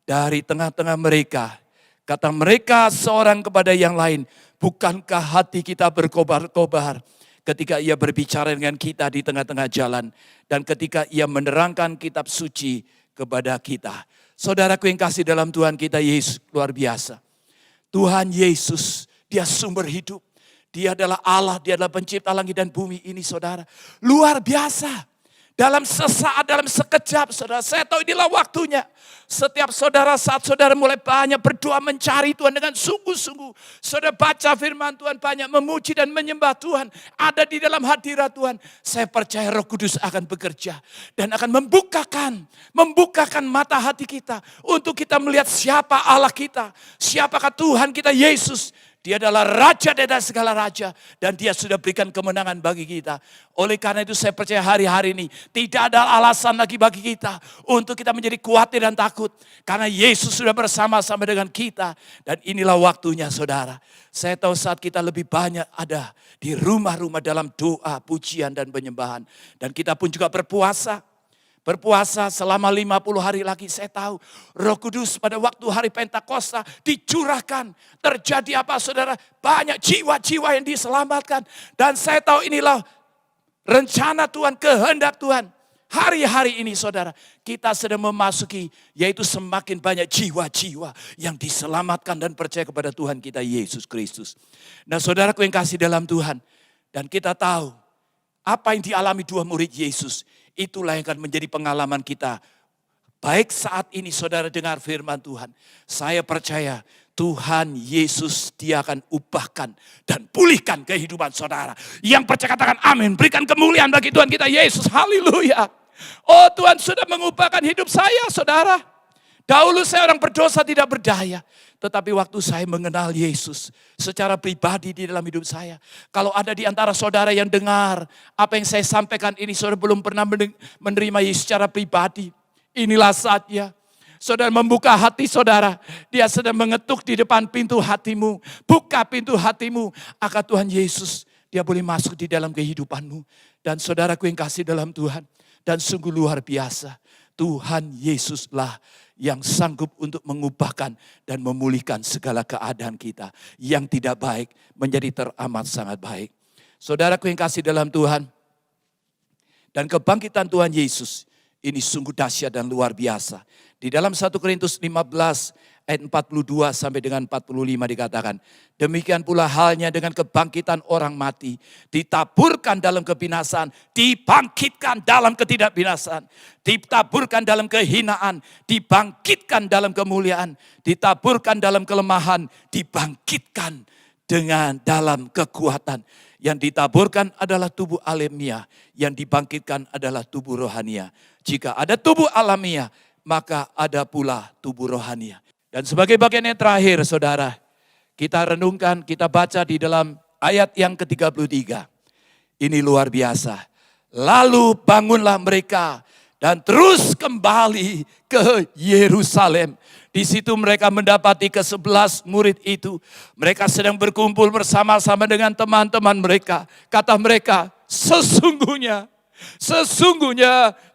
dari tengah-tengah mereka. Kata mereka seorang kepada yang lain, bukankah hati kita berkobar-kobar ketika Ia berbicara dengan kita di tengah-tengah jalan. Dan ketika Ia menerangkan kitab suci kepada kita. Saudaraku yang kasih dalam Tuhan kita Yesus luar biasa. Tuhan Yesus Dia sumber hidup. Dia adalah Allah, Dia adalah pencipta langit dan bumi ini saudara. Luar biasa. Dalam sesaat, dalam sekejap saudara. Saya tahu inilah waktunya. Setiap saudara saat saudara mulai banyak berdoa mencari Tuhan dengan sungguh-sungguh. Saudara baca firman Tuhan banyak memuji dan menyembah Tuhan. Ada di dalam hadirat Tuhan. Saya percaya Roh Kudus akan bekerja. Dan akan membukakan mata hati kita. Untuk kita melihat siapa Allah kita. Siapakah Tuhan kita Yesus. Dia adalah Raja dari segala raja. Dan Dia sudah berikan kemenangan bagi kita. Oleh karena itu saya percaya hari-hari ini. Tidak ada alasan lagi bagi kita. Untuk kita menjadi khawatir dan takut. Karena Yesus sudah bersama-sama dengan kita. Dan inilah waktunya saudara. Saya tahu saat kita lebih banyak ada di rumah-rumah dalam doa, pujian dan penyembahan. Dan kita pun juga berpuasa. Berpuasa selama 50 hari lagi saya tahu Roh Kudus pada waktu hari Pentakosta dicurahkan. Terjadi apa saudara? Banyak jiwa-jiwa yang diselamatkan. Dan saya tahu inilah rencana Tuhan, kehendak Tuhan. Hari-hari ini saudara kita sedang memasuki yaitu semakin banyak jiwa-jiwa yang diselamatkan dan percaya kepada Tuhan kita Yesus Kristus. Nah saudaraku yang kasih dalam Tuhan. Dan kita tahu apa yang dialami dua murid Yesus. Itulah yang akan menjadi pengalaman kita. Baik saat ini saudara dengar firman Tuhan. Saya percaya Tuhan Yesus Dia akan ubahkan dan pulihkan kehidupan saudara. Yang percaya katakan amin. Berikan kemuliaan bagi Tuhan kita Yesus. Haleluya. Oh Tuhan sudah mengubahkan hidup saya saudara. Dahulu saya orang berdosa tidak berdaya. Tetapi waktu saya mengenal Yesus secara pribadi di dalam hidup saya. Kalau ada di antara saudara yang dengar apa yang saya sampaikan ini. Saudara belum pernah menerima Yesus secara pribadi. Inilah saatnya. Saudara membuka hati saudara. Dia sedang mengetuk di depan pintu hatimu. Buka pintu hatimu. Agar Tuhan Yesus Dia boleh masuk di dalam kehidupanmu. Dan saudaraku yang kasih dalam Tuhan. Dan sungguh luar biasa. Tuhan Yesuslah yang sanggup untuk mengubahkan dan memulihkan segala keadaan kita yang tidak baik menjadi teramat sangat baik. Saudaraku yang kasih dalam Tuhan, dan kebangkitan Tuhan Yesus ini sungguh dahsyat dan luar biasa. Di dalam 1 Korintus 15 ayat 42 sampai dengan 45 dikatakan, demikian pula halnya dengan kebangkitan orang mati, ditaburkan dalam kebinasaan, dibangkitkan dalam ketidakbinasaan, ditaburkan dalam kehinaan, dibangkitkan dalam kemuliaan, ditaburkan dalam kelemahan, dibangkitkan dengan dalam kekuatan. Yang ditaburkan adalah tubuh alamiah, yang dibangkitkan adalah tubuh rohania. Jika ada tubuh alamiah, maka ada pula tubuh rohania. Dan sebagai bagian yang terakhir saudara, kita renungkan, kita baca di dalam ayat yang ke-33. Ini luar biasa. Lalu bangunlah mereka dan terus kembali ke Yerusalem Di situ mereka mendapati ke-11 murid itu. Mereka sedang berkumpul bersama-sama dengan teman-teman mereka. Kata mereka, sesungguhnya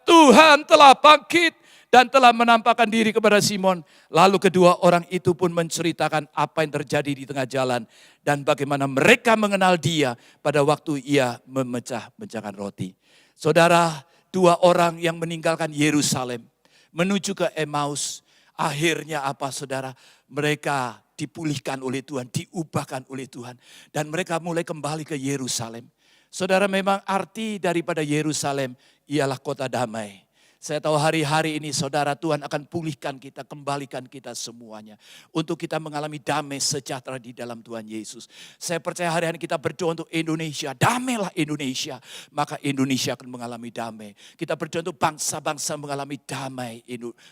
Tuhan telah bangkit dan telah menampakkan diri kepada Simon. Lalu kedua orang itu pun menceritakan apa yang terjadi di tengah jalan dan bagaimana mereka mengenal dia pada waktu ia memecah-mecahkan roti. Saudara, dua orang yang meninggalkan Yerusalem menuju ke Emmaus. Akhirnya apa saudara? Mereka dipulihkan oleh Tuhan, diubahkan oleh Tuhan. Dan mereka mulai kembali ke Yerusalem. Saudara, memang arti daripada Yerusalem ialah kota damai. Saya tahu hari-hari ini saudara, Tuhan akan pulihkan kita, kembalikan kita semuanya. Untuk kita mengalami damai sejahtera di dalam Tuhan Yesus. Saya percaya hari-hari kita berdoa untuk Indonesia. Damailah Indonesia. Maka Indonesia akan mengalami damai. Kita berdoa untuk bangsa-bangsa mengalami damai.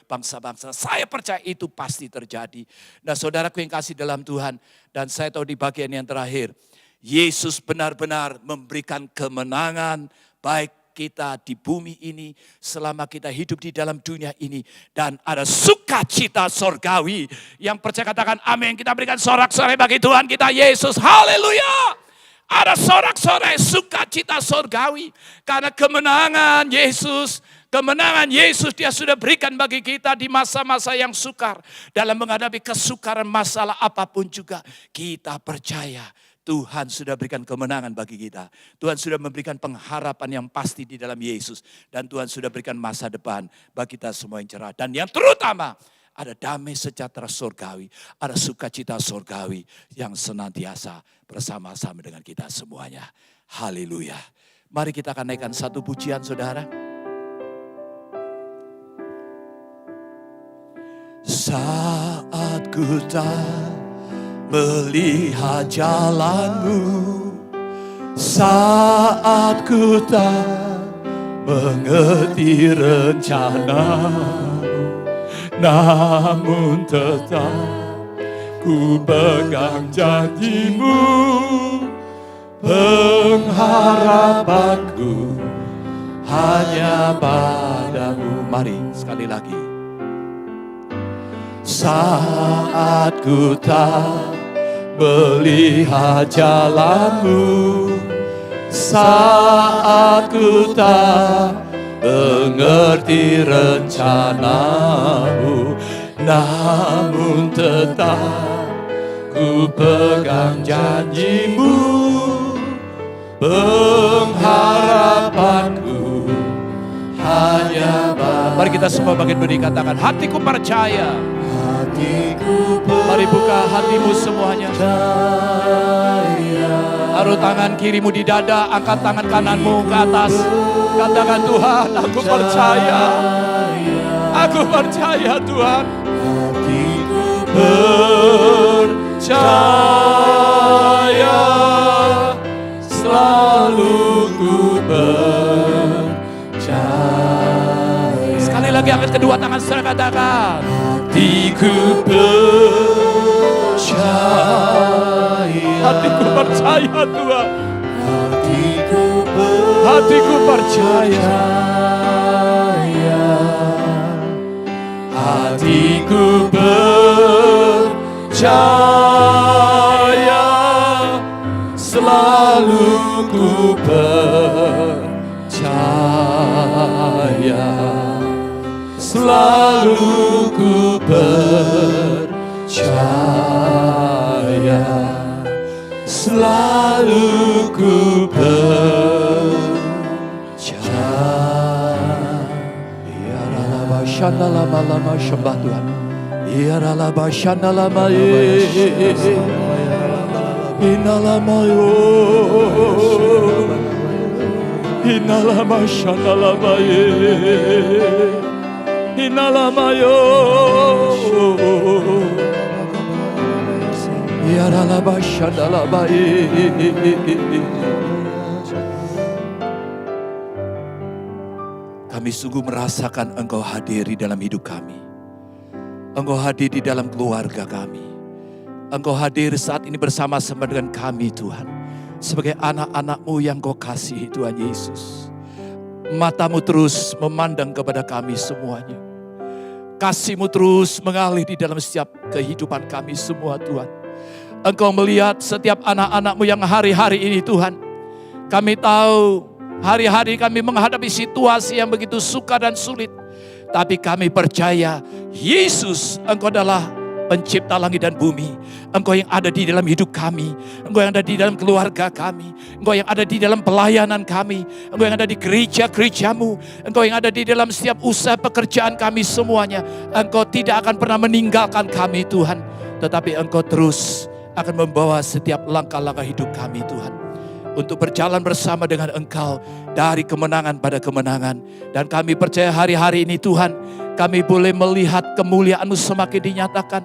Bangsa-bangsa. Saya percaya itu pasti terjadi. Nah saudaraku yang kasih dalam Tuhan. Dan saya tahu di bagian yang terakhir. Yesus benar-benar memberikan kemenangan baik kita di bumi ini, selama kita hidup di dalam dunia ini. Dan ada sukacita sorgawi. Yang percaya katakan amin. Kita berikan sorak-sorai bagi Tuhan kita Yesus. Haleluya. Ada sorak-sorai sukacita sorgawi. Karena kemenangan Yesus dia sudah berikan bagi kita di masa-masa yang sukar. Dalam menghadapi kesukaran masalah apapun juga. Kita percaya Tuhan sudah berikan kemenangan bagi kita. Tuhan sudah memberikan pengharapan yang pasti di dalam Yesus. Dan Tuhan sudah berikan masa depan bagi kita semua yang cerah. Dan yang terutama ada damai sejahtera surgawi. Ada sukacita surgawi yang senantiasa bersama-sama dengan kita semuanya. Haleluya. Mari kita akan naikkan satu pujian saudara. Saat ku melihat jalanmu, saat ku tak mengerti rencanamu, namun tetap ku pegang janjimu, pengharapanku hanya padamu. Mari sekali lagi. Saat ku tak melihat jalanmu, saat ku tak mengerti rencanamu, namun tetap ku pegang janjimu, pengharapanku hanya padamu. Mari kita semua bagian berdiri katakan, hatiku percaya. Mari buka hatimu semuanya. Taruh tangan kirimu di dada, angkat tangan kananmu ke atas. Katakan, Tuhan, aku percaya. Aku percaya Tuhan. Percaya, selalu ku percaya. Sekali lagi angkat kedua tangan saudara, katakan, hatiku percaya. Hatiku percaya Tuhan. Hatiku percaya. Hatiku percaya. Selalu ku percaya. Selalu ku percaya, selalu ku percaya. Ya Rabba Shanda lama lama sembah Tuhan. Ya Rabba Shanda lama ye, inalama yo, inalama Shanda lama ye. Inalamayo, yaralabashadalabai. Kami sungguh merasakan Engkau hadir di dalam hidup kami. Engkau hadir di dalam keluarga kami. Engkau hadir saat ini bersama-sama dengan kami Tuhan. Sebagai anak-anak-Mu yang Kau kasihi Tuhan Yesus. Matamu terus memandang kepada kami semuanya. Kasih-Mu terus mengalir di dalam setiap kehidupan kami semua Tuhan. Engkau melihat setiap anak-anak-Mu yang hari-hari ini Tuhan. Kami tahu hari-hari kami menghadapi situasi yang begitu sukar dan sulit. Tapi kami percaya Yesus, Engkau adalah pencipta langit dan bumi. Engkau yang ada di dalam hidup kami. Engkau yang ada di dalam keluarga kami. Engkau yang ada di dalam pelayanan kami. Engkau yang ada di gereja-gereja-Mu. Engkau yang ada di dalam setiap usaha pekerjaan kami semuanya. Engkau tidak akan pernah meninggalkan kami Tuhan. Tetapi Engkau terus akan membawa setiap langkah-langkah hidup kami Tuhan. Untuk berjalan bersama dengan Engkau dari kemenangan pada kemenangan. Dan kami percaya hari-hari ini Tuhan, kami boleh melihat kemuliaan-Mu semakin dinyatakan.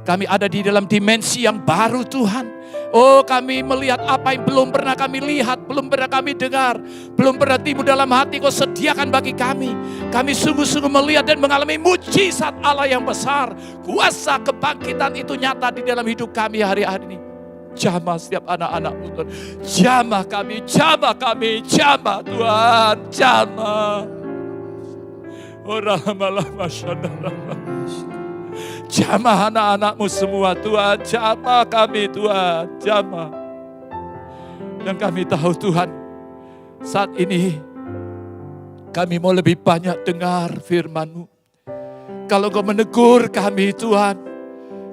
Kami ada di dalam dimensi yang baru Tuhan. Oh, kami melihat apa yang belum pernah kami lihat, belum pernah kami dengar, belum pernah timbul dalam hati Kau sediakan bagi kami. Kami sungguh-sungguh melihat dan mengalami mujizat Allah yang besar. Kuasa kebangkitan itu nyata di dalam hidup kami hari-hari ini. Jamah setiap anak-anak-Mu Tuhan. Jamah kami, jamah kami, jamah Tuhan, jamah. Jamah anak-anak-Mu semua Tuhan, jamah kami Tuhan, jamah. Dan kami tahu Tuhan, saat ini kami mau lebih banyak dengar firman-Mu. Kalau Kau menegur kami Tuhan,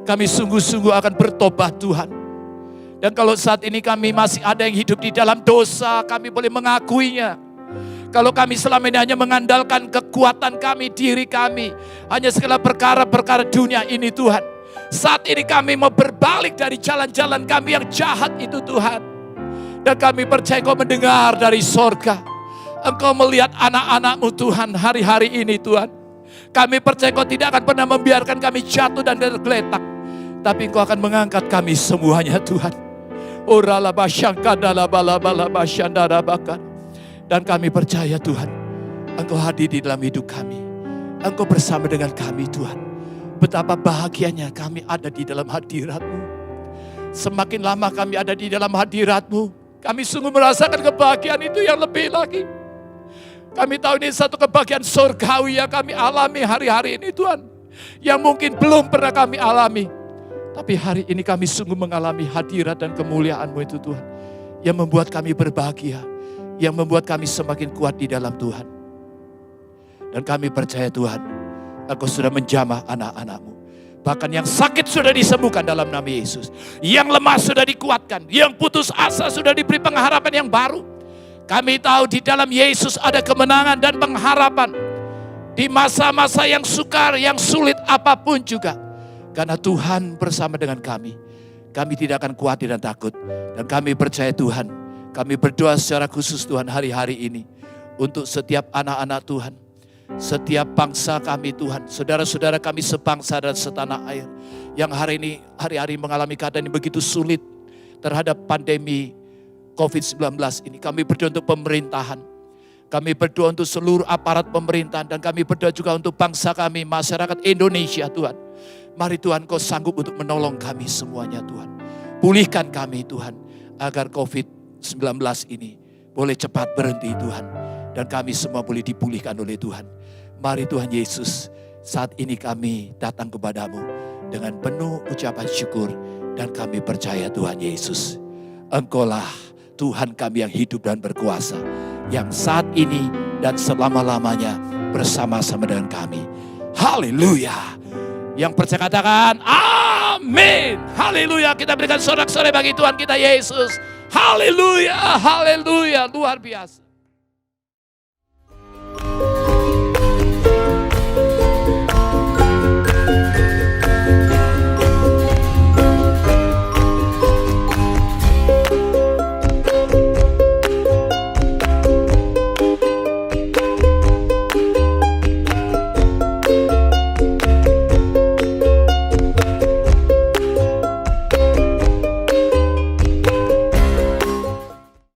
kami sungguh-sungguh akan bertobat Tuhan. Dan kalau saat ini kami masih ada yang hidup di dalam dosa, kami boleh mengakuinya. Kalau kami selama ini hanya mengandalkan kekuatan kami, diri kami, hanya segala perkara-perkara dunia ini Tuhan. Saat ini kami mau berbalik dari jalan-jalan kami yang jahat itu Tuhan. Dan kami percaya Kau mendengar dari sorga. Engkau melihat anak-anak-Mu Tuhan hari-hari ini Tuhan. Kami percaya Kau tidak akan pernah membiarkan kami jatuh dan tergeletak. Tapi Engkau akan mengangkat kami semuanya Tuhan. Dan kami percaya Tuhan, Engkau hadir di dalam hidup kami. Engkau bersama dengan kami Tuhan. Betapa bahagianya kami ada di dalam hadirat-Mu. Semakin lama kami ada di dalam hadirat-Mu, kami sungguh merasakan kebahagiaan itu yang lebih lagi. Kami tahu ini satu kebahagiaan surgawi yang kami alami hari-hari ini Tuhan. Yang mungkin belum pernah kami alami. Tapi hari ini kami sungguh mengalami hadirat dan kemuliaan-Mu itu Tuhan. Yang membuat kami berbahagia. Yang membuat kami semakin kuat di dalam Tuhan. Dan kami percaya Tuhan, Engkau sudah menjamah anak-anak-Mu. Bahkan yang sakit sudah disembuhkan dalam nama Yesus. Yang lemah sudah dikuatkan. Yang putus asa sudah diberi pengharapan yang baru. Kami tahu di dalam Yesus ada kemenangan dan pengharapan. Di masa-masa yang sukar, yang sulit apapun juga. Karena Tuhan bersama dengan kami. Kami tidak akan khawatir dan takut. Dan kami percaya Tuhan. Kami berdoa secara khusus Tuhan hari-hari ini. Untuk setiap anak-anak Tuhan. Setiap bangsa kami Tuhan. Saudara-saudara kami sebangsa dan setanah air. Yang hari-hari mengalami keadaan yang begitu sulit. Terhadap pandemi COVID-19 ini. Kami berdoa untuk pemerintahan. Kami berdoa untuk seluruh aparat pemerintahan. Dan kami berdoa juga untuk bangsa kami, masyarakat Indonesia Tuhan. Mari Tuhan Kau sanggup untuk menolong kami semuanya Tuhan. Pulihkan kami Tuhan. Agar COVID-19 ini boleh cepat berhenti Tuhan. Dan kami semua boleh dipulihkan oleh Tuhan. Mari Tuhan Yesus, saat ini kami datang kepadamu dengan penuh ucapan syukur. Dan kami percaya Tuhan Yesus, Engkaulah Tuhan kami yang hidup dan berkuasa. Yang saat ini dan selama-lamanya bersama-sama dengan kami. Haleluya. Yang percaya katakan amin. Haleluya. Kita berikan sorak-sorai bagi Tuhan kita Yesus. Haleluya. Haleluya. Luar biasa.